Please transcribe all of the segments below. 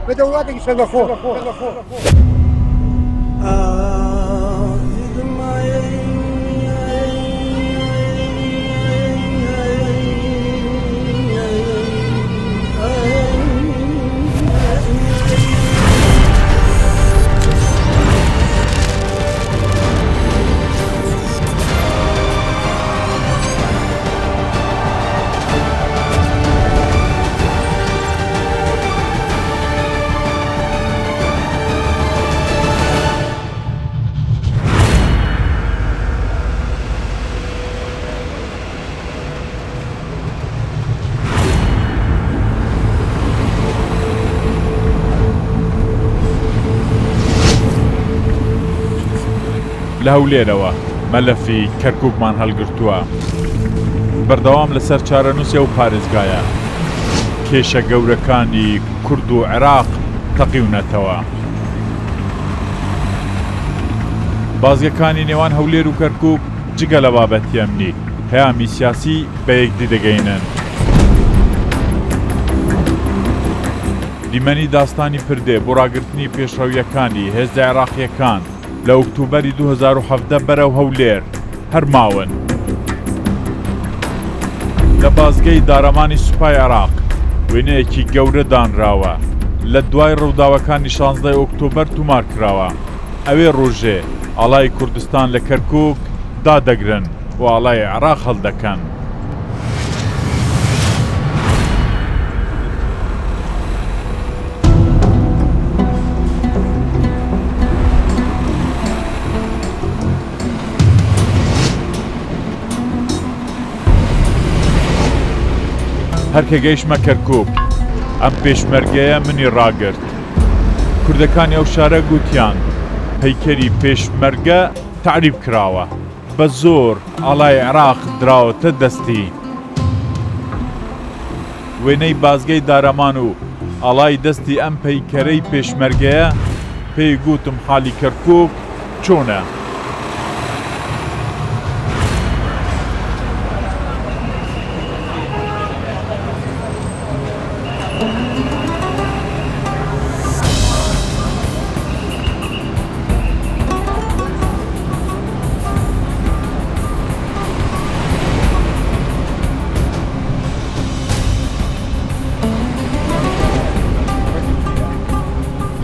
بدوراتك يسلخوه لە هەولێرەوە مەلەفی کەرکووکمان هەڵگرتووە بەردەوام لەسەر چارەنووسێ و پارێزگایە کێشە گەورەکانی کورد و عێراق تەقیونەتەوە بازگەکانی نێوان هەولێر و کەرکووک جگە لە بابەتی ئەمنی پەیامی سیاسی بە یەکدی دەگەینن دیمەنی داستانی پردێ بۆ ڕاگررتنی پێشڕەویەکانی هێزدە عێراقیەکان لە ئۆکتۆبەری 2017 بەرەو هەولێر هەرماون لە بازگەی دارەمانی سوپای عێراق وێنەیەکی گەورە دانراوە لە دوای ڕووداوەکانی 16 ئۆکتۆبەر تومار کراوە ئەوێ ڕۆژێ ئاڵای کوردستان لە کەرکووک دادەگرن و ئاڵای عێراق هەڵدەکەن هەرکە گەیشتمە کەرکووک ئەم پێشمەرگەیە منی ڕاگرت کوردەکانی ئەو شارە گوتیان پەیکەری پێشمەرگە تعریب کراوە بە زۆر ئاڵای عێراق دراوەتە دەستی وێنەی بازگەی دارەمان و ئاڵای دەستی ئەم پەیکەرەی پێشمەرگەیە پێی گوتم حالی کەرکووک چۆنە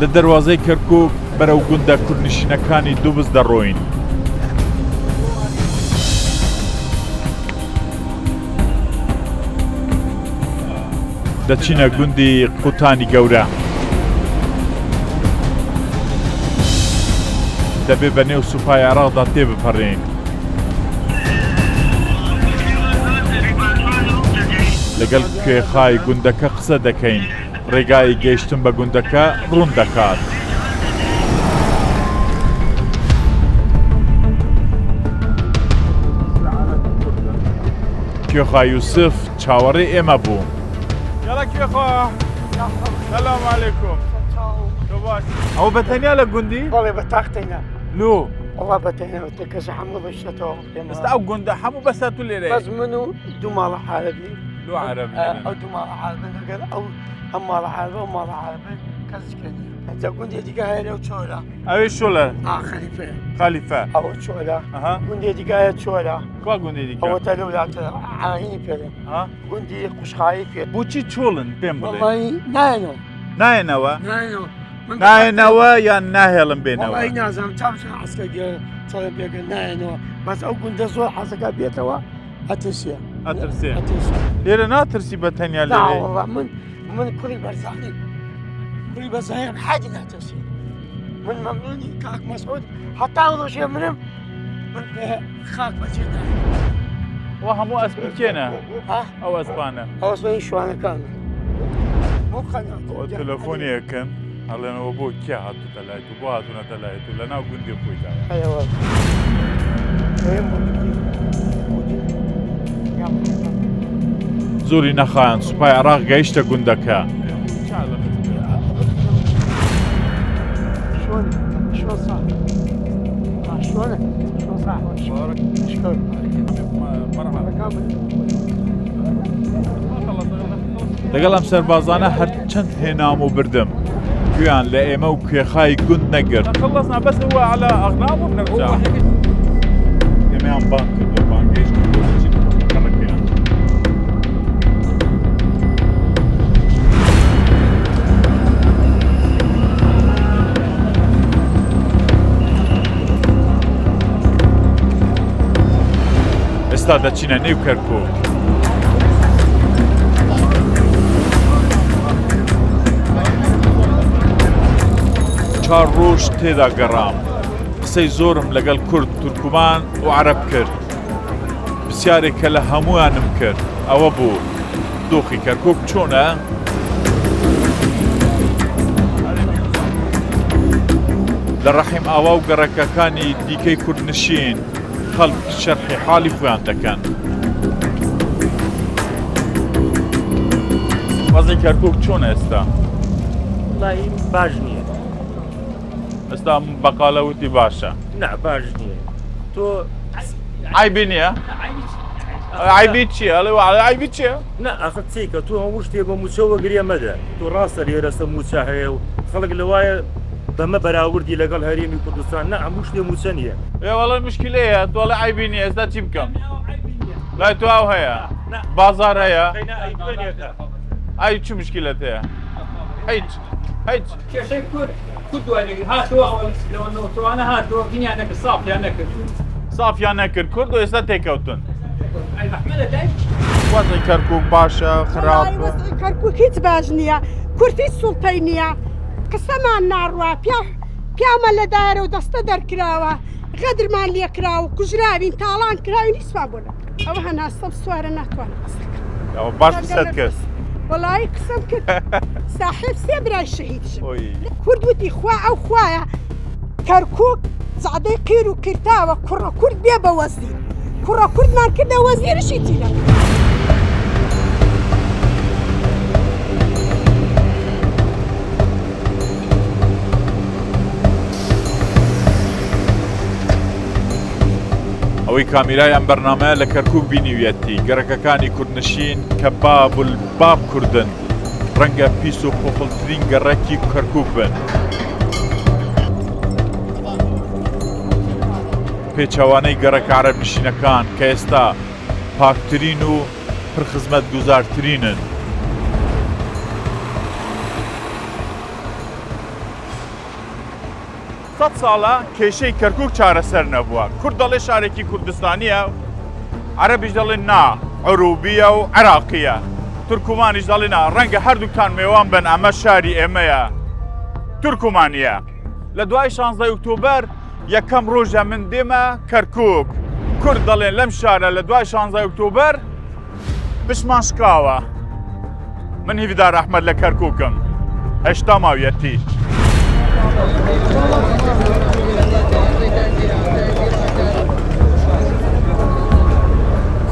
لە دەروازەی کەرکووک بەرەو گوندە کوردنشینەکانی دووبز دەڕۆین دەچینە گوندی قوتانی گەورە دەبێ بە نێو سوپای عێراقدا تێبپەڕین لەگەڵ کوێخای گوندەکە قسە دەکەین ڕێگای گەیشتن بە گوندەکە ڕوون دەکات کوێخا یوسف چاوەڕێی ئێمە بوو یاڵا کوێخا سەلام عەلەیکوم ئەوە بەتەنیا لە گوندی؟ بەڵێ بە تاختەینە لۆ وڵا بەتەنێتە کەسە هەموو بەشتەوە ئێستا ئەو گوندە هەموو بەسە تو لێرە بەس من و دوو ماڵە عارەبی لۆ عەرەبی ئەو دوو ماڵە عارەبە لەگەڵ ئەو ئەم ماڵە عارەبە و ماڵە عارەبە کەسکردی ئەجا گوندێ دیگە هەیە لەو چۆرە ئەوێ شۆلە خەلیفە خەلیفە ئەوە چۆرە گوندێ دیگایە چۆرە کوا گوندی دیکە ئەوە تە لەولاتە ئاهینی پێرە گوندی قوشخایی پێ بۆچی چۆڵن پێم بڵێ وەڵی نایەنەوە نایەنەوە نایەنەوە نایەنەوە یان ناهێڵم بێنەوە وەڵی نازانم چاوچە عەسکەر چۆڵە پێکە نایەنەوە بەس ئەو گوندە زۆر حەزەکە بێتەوە ئەترسیە ئەترسێ لێرە ناترسی بە تەنیا لێ من کوڕی بەرزانی کوڕی بەرزانیم حاجی ناترسی من ممنوني كاك مسعود حتى أوضو شيء منهم من خاك بجدا وهم اسبكينا ها او اسبانا أو اسمه شو أنا كان مو قناة تلفوني كان الله انا ابوك كي هاتو تلايت وبو هاتونا تلايت لنا قندي خويتا أيوة زوري نخان سوباي عراق قيشتا قندكا شلون صار؟ شلون صار؟ شلون؟ لەگەڵ ئەم سەربازانە هەرچەند هێنام و بردم گویان لە ئێمە و کوێخای گوند نەگرت خلصنا بس هو على أغنام ونرجع ئێمەیان بان کردو بانگەیش کردوەکەیان ئێستا دەچینە نێو کەرکووک چار ڕۆژ تێدا گەڕام قسەی زۆرم لەگەڵ کورد تورکمان و عەرەب کرد پرسیارێک کە لە هەموویانم کرد ئەوە بوو دۆخی کەرکووک چۆنە؟ لە ڕەحیم ئاوا و گەڕەکەکانی دیکەی کوردنشین خەڵک شەرحی حاڵی خۆیان دەکەن وەزعی کەرکووک چۆنە ئێستا؟ وڵی باش نییە ئێستا بەقالە وتی باشە نا باش نییە تۆ عیبی نییە؟ عیبی چییە؟ عیبی چییە؟ نا ئەخە چیکە تۆ هەموو شتێک بە موچەوە گرێ مەدە تۆ ڕاستە لێرەسە موچە هەیە و خەڵک لەوایە بەمە بەراوردی لەگەڵ هەرێمی کوردستان نا هەموو شتێ موچە نییە وەڵی مشکلەیە تۆڵە عیبی نییە ئێستا چی بکەم؟ لای تو ئەو هەیە بازار هەیە ئای چ مشکلت هەیە؟ هیچ کێشەی کورد هاتووە لەوەنەوەتوانە هاتووە گینیان نەکرد سافیان نەکرد سافیان نەکرد کورد و ئێستا تێکەوتن ئەحمەدە دای وەزعی کەرکووک باشە خراپە وەزعی کەرکووک هیچ باش نییە کورتی سوڵتەی نییە قسەمان ناڕوە پیامە لەدارە و دەستە دەرکراوە غەدرمان لێکراوە و کوژراوین تاڵان کراوین هیچمان بۆ ئەوە هەناستەم سوارە ناتوانم قسەکە ئەوە باش قسەت کرد وەڵی قسەم کرد ساحب سێ برای شەهید ئۆی کورد وتی خوا ئەو خوایە کەرکووک زعدەی قیر و کرتاوە کوڕە کورد بێ بە وەزیر کوڕە کوردمان کردە وەزیرشی تینە ئەوەی کامیرای ئەم بەرنامەیە لە کەرکووک بینیویەتی گەڕەکەکانی کوردنشین کە باب کوردن ڕەنگە پیس و خۆخڵترین گەڕەکی کەرکووک بن پێچەوانەی گەڕەکە عەرەب نشینەکان کە ئێستا پاکترین و پرخزمەت گوزارترینن سەد ساڵە کێشەی کەرکووک چارەسەر نەبووە کورد دەڵێ شارێکی کوردستانیە عەرەبیش دەڵێن نا عروبیە و عێراقیە تورکمانیش دەڵێن ڕەنگە هەردووکتان میوان بن ئەمە شاری ئێمەیە تورکمانیە لە دوای 16 ئۆکتۆبەر یەکەم ڕۆژە من دێمە کەرکووک کورد دەڵێن لەم شارە لە دوای 16 ئۆکتۆبەر پشمان شکاوە من هیڤدار ئەحمەد لە کەرکووکم هێشتا ماویەتی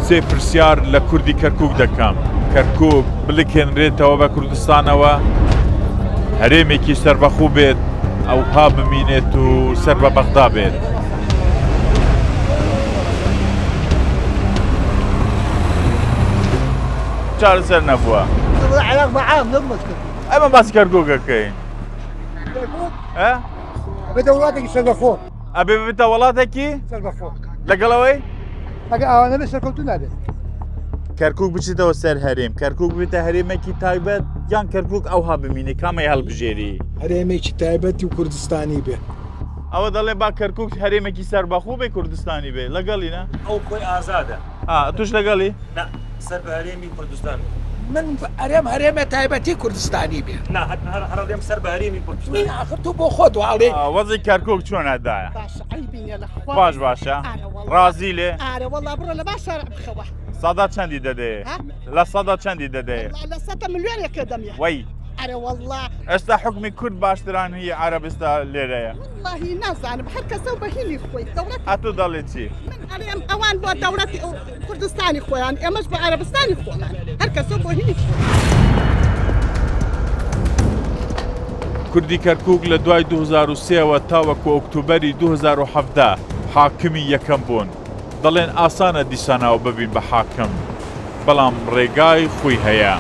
سێ پرسیار لە کوردی کەرکووک دەکەم کەرکووک بڵکێنرێتەوە بە کوردستانەوە هەرێمێکی سەربەخوو بێت ئەو ها بمینێت و سەر بە بەغدا بێت چارەسەر نەبووە عراق معام نمت ئەمە باسی کەرکووکەکەین بده ولادك سربخور ئەبێ ببێتە وڵاتێکی سربخور لەگەڵەوەی انا بس كنت نادي کەرکووک بچێتەوە سەر هەرێم کەرکووک بێتە هەرێمێکی تایبەت یان کەرکووک ئەوها بمینێ کامی هەڵبژێری هەرێمێکی تایبەتی و کوردستانی بێ ئەوە دەڵێ با کەرکووک هەرێمێکی سەربەخوو بێ کوردستانی بێ لەگەڵی نە ئەو خۆی ئازادە توش لەگەڵی نا سەر بە هەرێمی کوردستان من هەرێمە تایبەتی کوردستانی بێ نا هەر دێم سەر بە هەرێمی کوردستان من ئاخر بۆ خۆت واڵێ وەزی کەرکک چۆنەدایە باشە ئەیبینە لە خوا باش باشە ڕازی لێ ئارە وەڵا بڕۆ لە باش شارع بخەوە سەدا چەندی دەدێ لە سەدا چەندی دەدێ لە 100 ملیۆنێکە دەمێ وەی ئارە وەڵا ئێستا حکمی کورد باشتران هی عەرەبستا لێرەیە واللهی نازانم هەر کەسە و بەهینی خۆی دەوڵەت ئەتو دەڵێ چی من ئەڵێم ئەوان بۆ دەوڵەتی کوردستانی خۆیان ئێمەش بە عەرەبستانی خۆمان هەر کەسە بۆ هینی کوردی کەرکک لە دوای 2003ەوە تاوەکو ئۆکتۆبەری 2017 حاکمی یەکەم بوون دەڵێن ئاسانە دیساناوە ببین بە حاکم بەڵام ڕێگای خۆی هەیە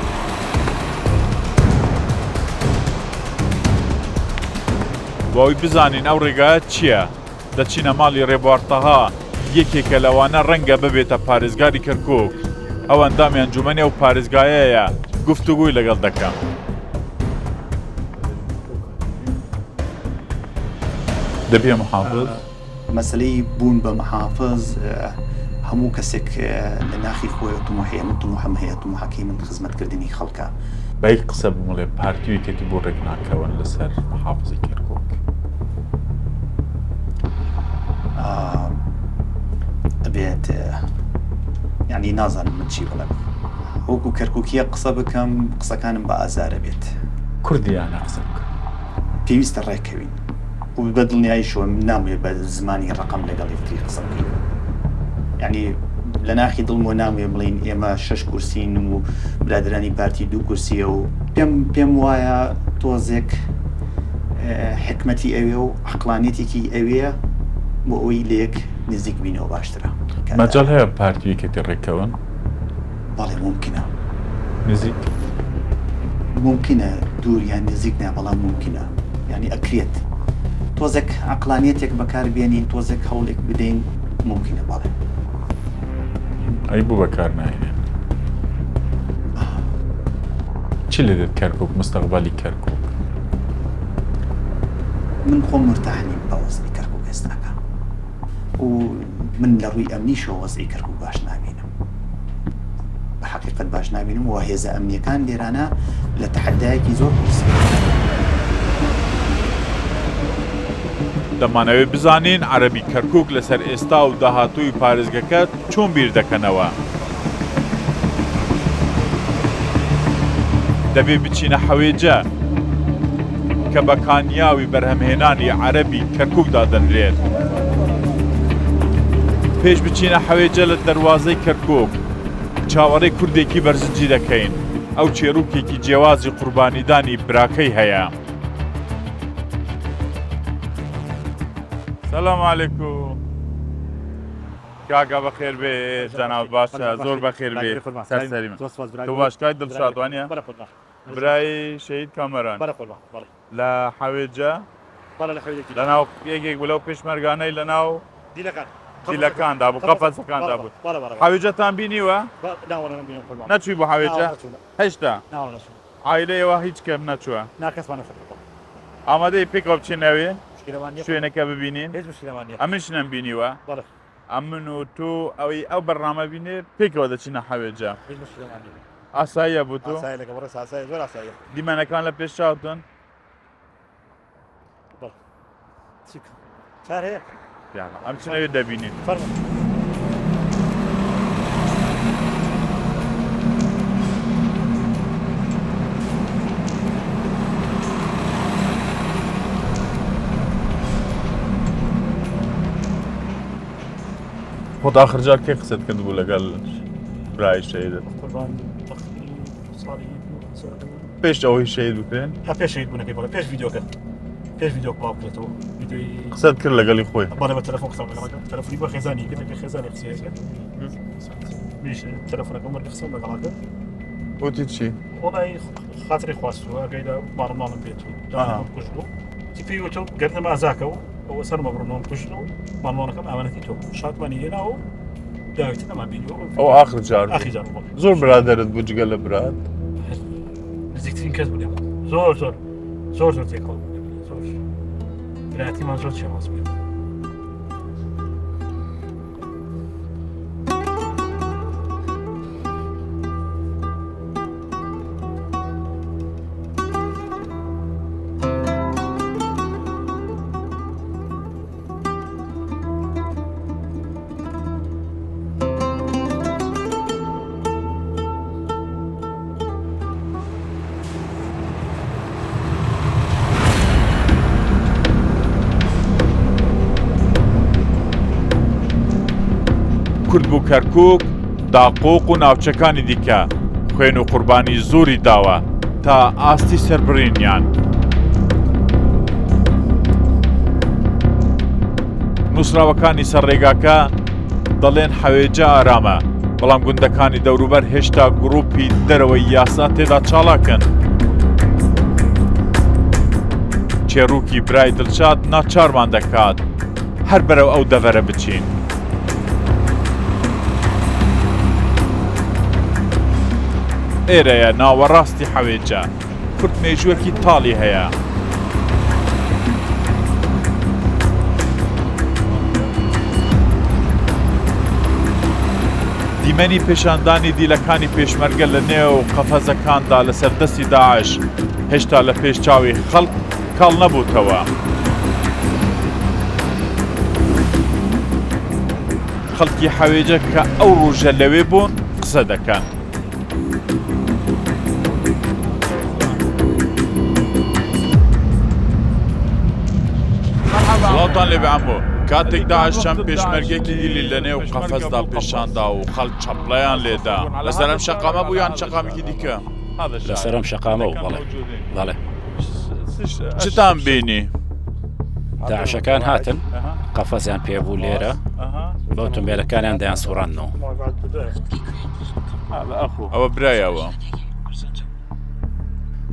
بۆی بزانین ئەو ڕێگایەت چییە دەچینە ماڵی ڕێبوارتەها یەکێکە لەوانە ڕەنگە ببێتە پارێزگاری کەرکک ئەو ئەندامی ئەنجومەنی ئەو پارێزگایەیە گفتوگوی لەگەڵ دەکەم دەبێ محافظ مەسلەی بوون بە محافظ هەموو کەسێک لە ناخی خۆی تموحەیە من تموحەم هەیە تموحەکەی من خزمەتکردنی خەڵکە بەیک قسە بمڵێ پارتیویکێتی بۆ ڕێک ناکەون لەسەر محافزی کەرکک ئەبێت یعنی نازانم من چی بڵێم وەکو کەرکووکیە قسە بکەم قسەکانم بە ئازارە بێت کوردیانە قسە بکە پێویستە ڕێکەوین و بە دڵنیاییشەوە ناموێت بە زمانی ڕقم لەگەڵ یەکتری قسە بکەین یعنی لە ناخی دڵمۆ ناموێ بڵین ئێمە 6 کورسین و برادرانی پارتی 2 کورسیە و پێم وایە تۆزێک حکمەتی ئەوێ و عەقلانیەتێکی ئەوەیە بۆ ئەوەی لێک نزیک بینەوە باشترە مەجاڵ هەیە پارتیویکێتی ڕێکەون بەڵێ ممکنە نزیک ممکنە دووریان نزیک نە بەڵام ممکنە یعنی ئەکرێت تۆزێک عەقلانیەتێک بەکاربێنین تۆزێک هەوڵێک بدەین ممکنە بەڵێ ئەی بوو بەکار ناهێنێن چی لێ دێت کەرکک مستەقبەلی کەرکک من خۆم مرتاحنیم بە وەزعی کەرکک ئێستاکە و من لە ڕووی ئەمنیشەوە وەزعی کەرکک باش نابینم بە حەقیقەت باش نابینم و هێزە ئەمنیەکان لێرانە لە تەحەدایەکی زۆر قورسی دەمانەوێت بزانین عەرەبی کەرکک لەسەر ئێستا و داهاتووی پارێزگەکە چۆن بیر دەکەنەوە دەبێ بچینە حەوێجە کە بە کانیاوی بەرهەمهێنانی عەرەبی کەرکوکدا دەنرێت پێش بچینە حەوێجە لە دەروازەی کەرکک چاوەڕێی کوردێکی بەرزنجی دەکەین ئەو چێروکێکی جیاوازی قوربانیدانی براکەی هەیە سلام علیکم کاکا بەخێر بێ جەناب باشە زۆر بەخێر بێ سەرسەری من تۆ باشکای دڵشاد وانە برای شەهید کامەران لە حەوێجە لەناو یەکێک بوو لەو پێشمەرگانەی لەناو دیلەکاندا بوو قەفەسەکاندا بوو حەوێجەتان بینیوە نەچووی بۆ حەوێجە هێشتا عایلەیەوە هیچ کەم نەچووە ئامادەی پێکەوە بچینەوێ شوێنەکە ببینین ئەمنش نەمبینیوە ئەم من و تۆ ئەوەی ئەو بەرنامە بینێت پێکەوە دەچینە حەوێجە ئاساییە بوو تۆ دیمەنەکان لە پێش چاوتن ئەم چنەوێت دەبینین خۆت ئاخرجار کێ قسەت کرد بوو لەگەڵ برای شەهیدت پێش ئەوەی شەهید بکرێن پێش شەهید بوونەکەی بەڵێ پێش ڤیدیۆکە پێش ڤیدیۆ بڵاو بکرێتەوە ڤیدیۆی قسەت کرد لەگەڵی خۆی بەڵێ بە تەلەفۆن قسەم لەگەڵ تەلەفۆنی بۆ خێزانی کرد خێزانی قسەیەکە میش تەلەفۆنەکەم وەرگە قسەم لەگەڵاکە وتی چی وڵی خاتری خواستووە گەیدا ماڵم بێت و کوژبوو تیپی وتۆ گەردنە ئازاکەەوە ئەوە سەرمە بڕنەوەم کوژن و ماڵمانەکەم ئامانەتی تۆ شاتمانی هێناوە داویتە نەما بینیەوە ئەو ئاخر جار زۆر برادرت بوو جگە لە برات نزیکترین کەس بوو زۆر زۆر زۆر زۆر تێکەڵ زۆر برایەتیمان زۆر چێواز بوو کورد بوو کەرکووک داقۆق و ناوچەکانی دیکە خوێن و قوربانی زۆری داوە تا ئاستی سەربڕینیان. نووسراوەکانی سەرڕێگاکە دەڵێن حەوێجە ئارامە، بەڵام گوندەکانی دەوروبەر هێشتا گروپی دەرەوەی یاسا تێدا چاڵاکەن. چێڕووکی برای دڵشاد ناچارمان دەکات هەر بەرەو ئەو دەڤەرە بچین. ئێرەیە ناوەڕاستی حەوێجە، کورد مێژووەکی تاڵی هەیە. دیمەنی پێشاندانی دیلەکانی پێشمەرگە لە نێو قەفەزەکاندا لەسەر دەستی داعش هێشتا لە پێش چاوی خەڵک کاڵ نەبووتەوە. خەڵکی حەوێجە کە ئەو ڕۆژە لەوێ بوون قسە دەکەن. سڵاوتان لێبێ عەمۆ، کاتێک داعش چەند پێشمەرگێکی دیلی لە نێو قەفەزدا پێشاندا و خەڵک چەپڵەیان لێدا. لەسەر ئەم شەقامە بوو یان شەقامێکی دیکە؟ لەسەر ئەم شەقامە و بەڵێ. چتان بینی؟ داعشەکان هاتن قەفەزیان پێبوو لێرە بە ئۆتۆمبیلەکانیان دەیان سوڕاندنەوە. ئەوە برایەوە.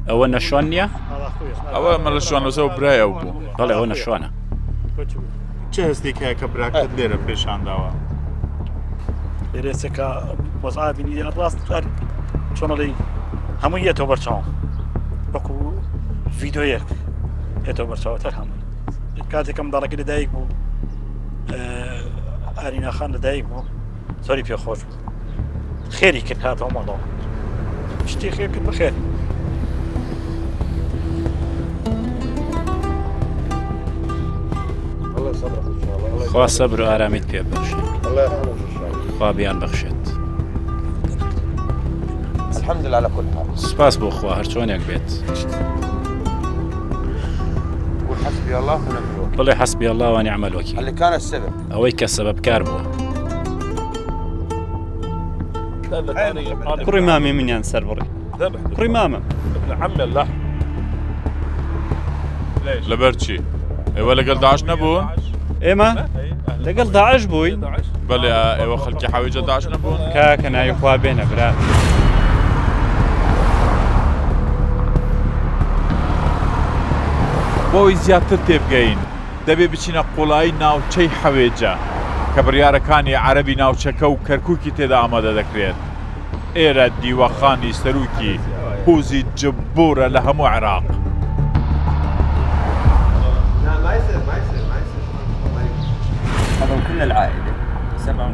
ئەوە نەشوان نییە؟ ئەوە مە لە شوانەوەسەوە برایەوە بوو. بەڵێ ئەوە نەشوانە. چه هەستێک هەیە کە براکەت لێرە پێشانداوە؟ لێرێسێکە وەزعابینی ڕاست چۆنەڵی هەمووی یێتەوە بەرچاو وەکو ڤیدۆیەک هێتەوە بەرچاوە تەر هەمووی. کاتێکم داڵەکە لەدایک بوو ئاریناخان لەدایک بوو زۆری پێخۆش بوو. خێری کرد هاتەوە ماڵەوە شتی خێر کرد بەخێر. خوا سەبر و ئارامیت پێ بەخشێت. خوا بیان بەخشێت. الحمدلله على كل حال. سپاس بۆ خوا هەر چۆنێک بێت. قول حسبي الله ونعم الوكيل. بڵێ حەسبی الله ونعم الوكيل. اللي كان السبب. ئەوەی کە سەبەبکار بووە. کوڕی مامی منیان سەربڕی. کوڕی مامە. لەبەر چی؟ ئێوە لەگەڵ داعش نەبوون؟ ئێمە لەگەڵ داعش بووین. بەڵێ ئێوە خەڵکی حەوێجە داعش نەبوون؟ کاکە ناوی خوا بێنە برا. بۆی زیاتر تێبگەین دەبێ بچینە قوڵایی ناوچەی حەوێجە کە بڕیارەکانی عەرەبی ناوچەکە و کەرکووکی تێدا ئامادە دەکرێت. ئێرە دیوەخانی سەرروکی هۆزی جببۆرە لە هەموو عێراق.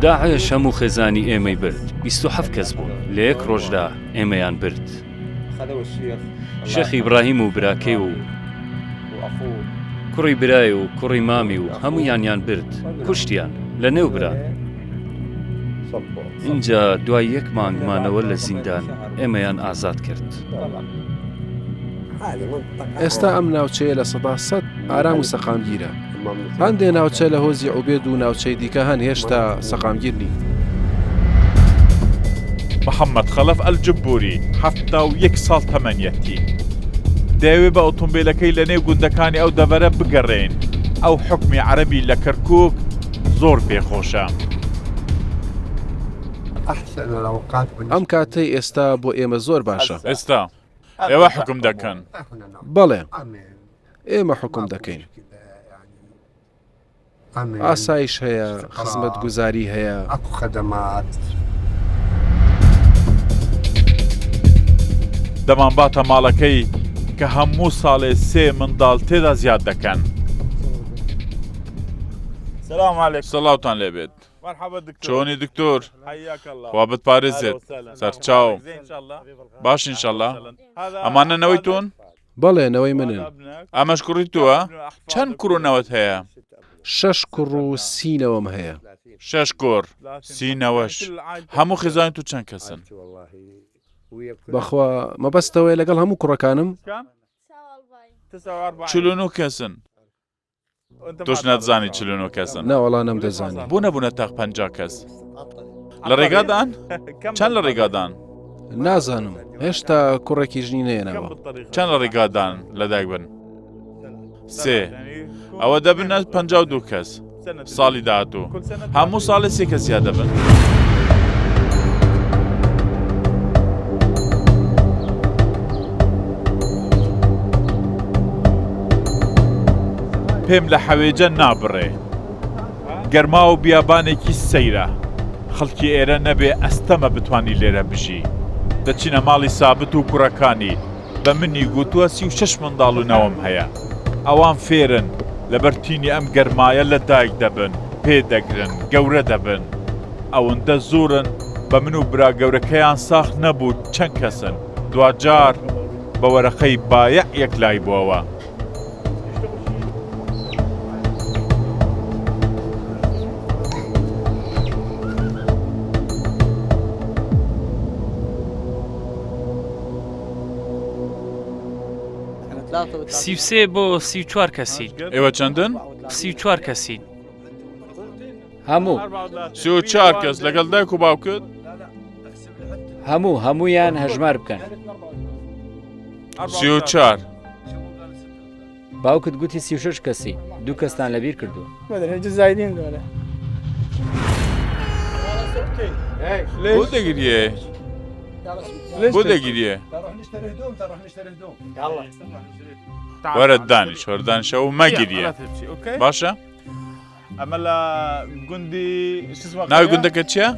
داعش هەموو خێزانی ئێمەی برد 27 کەس بوون لە یەک ڕۆژدا ئێمەیان برد. شێخ ئیبراهیم و براکەی و کوڕی برای و کوڕی مامی و هەموویانیان برد کوشتیان لە نێو برا. اینجا دوای یەک مانگمانەوە لە زیندان ئێمەیان ئازاد کرد. ئێستا ئەم ناوچەیە لە 100% ئارام و سەقامگیرە. هەندێ ناوچە لە هۆزی عوبێد و ناوچەی دیکە هەن هێشتا سەقامگیر نین. محەممەد خەلەف ئەلجببوری 71 ساڵ تەمەنیەتی دەیەوێ بە ئۆتۆمبیلەکەی لە نێو گوندەکانی ئەو دەڤەرە بگەڕێن. ئەو حکمی عەرەبی لە کەرکووک زۆر پێخۆشە. ئەم کاتەی ئێستا بۆ ئێمە زۆر باشە. ئێستا ئێوە حکم دەکەن؟ بەڵێ ئێمە حکم دەکەین. ئاسایش هەیە، خزمەت گوزاری هەیە، دەمانباتە ماڵەکەی کە هەموو ساڵێ 3 منداڵ تێدا زیاد دەکەن. سلام علیکم. سڵاوتان لێبێت. چۆنی دکتۆر؟ خوا بتپارێزێت. سەرچاو باش ئینشەڵڵا. ئەمانە نەوەی تۆن؟ بەڵێ نەوەی منن. ئەمەش کوڕی تووە؟ چەند کوڕۆنەوەت هەیە؟ 6 کوڕ و 30 هەیە. 6 کوڕ 30 هەموو خێزانی تو چەند کەسن؟ بەخوا مەبەستەوەی لەگەڵ هەموو کوڕەکانم 49 کەسن. تۆش نەتزانی 49 کەسن؟ ناوەڵا نەمدەزانی. بۆ نەبوونە تاق 50 کەس. لە ڕێگادان چەند لە ڕێگادان نازانم هێشتا کوڕێکی ژنی نێنەوە چەند لە ڕێگادان لەدایک بن سێ ئەوە دەبنە 52 کەس ساڵی داهاتوو هەموو ساڵی سێ کەسیا دەبن پێم لە حەوێجە نابڕێ گەرما و بیابانێکی سەیرە خەڵکی ئێرە نەبێ ئەستەمە بتوانی لێرە بژی دەچینە ماڵی سابت و کوڕەکانی بە منی گوتووە 36 منداڵ و نەوەم هەیە ئەوان فێرن لەبەرتینی ئەم گەرمایە لە دایک دەبن پێدەگرن گەورە دەبن ئەوەندە زۆرن بە من و برا گەورەکەیان ساخ نەبوو چەند کەسن دوجار بە وەرەقەی بایە یەکلای بووەوە سیوسێ بۆ 34 کەسی ئێوە چەندن؟ 34 کەسی هەموو 34 کەس لەگەڵ دایک و باوکت؟ هەموویان هەژمار بکەن 34 باوکت گوتی 36 کەسی دوو کەستان لەبیر کردو بۆ دەگریێ بۆ دەگریێ وەرە دانیش وەردانشە و مەگیریە باشە؟ ئەمە لە گوندی ناوی گوندەکە چییە؟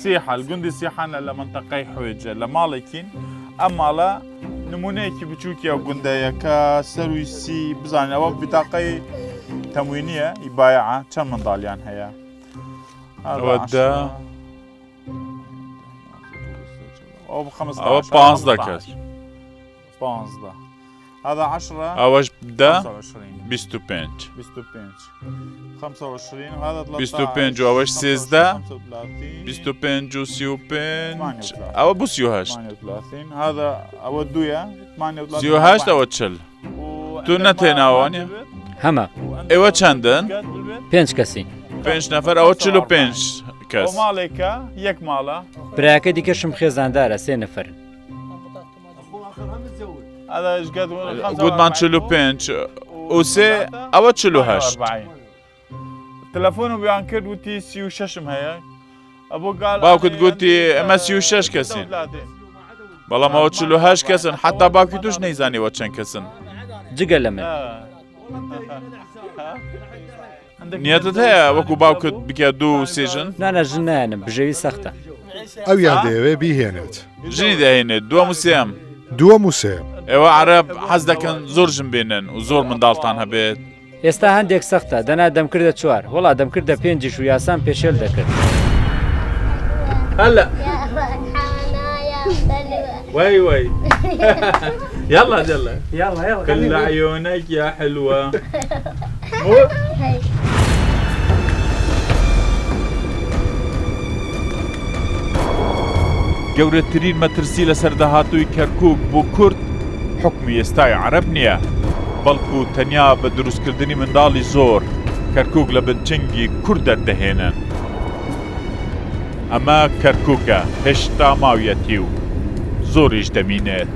سیحەل گوندی سیحانە لە منتەقەی حوێجە لە ماڵێکین ئەم ماڵە نمونەیەکی بچووکیە و گوندەیە کە سەروی سی بزانین ئەوە بیتاقەی تەموینیە ئیبایعە چەند منداڵیان هەیە ئەوە 15 کەس 15 هذا 10 ئەوەش بدە 25 25 وهذا 25 و ئەوەش 13 25 و 35 ئەوە بوو 38 هذا ئەوە دویە 38 ئەوە چل تو نەتێناوانە هەمە ئێوە چەندن؟ 5 کەسی 5 نەفەر ئەوە 45 کەس ماڵێکە یەک ماڵە برایەکە دیکەشم خێزاندارە 3 نەفرن گوتمان 45 و سێ ئەوە 48 تەلەفۆن و بیان کرد وتی 36م هەیە باوکت گوتی ئەمە 36 کەسین بەڵام ئەوە 48 کەسن حتا باوکی توش نەیزانیوە چەند کەسن جگە لە من نیەتت هەیە وەکو باوکت بکە دوو سێژن نانە ژن نایەنم بژێوی سەختە ئەویان دەیەوێ بیهێنێت ژنی دەهێنێت دووەم و سێم دووەم و سێم ئێوە عەرەب حەز دەکەن زۆر ژن بێنن و زۆر منداڵتان هەبێت ئێستا هەندێک سەختە دەنا دەمکردە 4 وڵا دەمکردە 5 و یاسان پێشێل دەکرد هلا وي يلا يلا كل عيونك يا حلوة گەورەترین مەترسی لە سەردەهاتووی کەرکووک بۆ کورد حکمی ئێستای عەرەب نییە بەڵکو تەنیا بە دروستکردنی منداڵی زۆر کەرکووک لە بنچنگی کورد دەردەهێنن ئەمە کەرکووکە هێشتا ماویەتی و زۆریش دەمینێت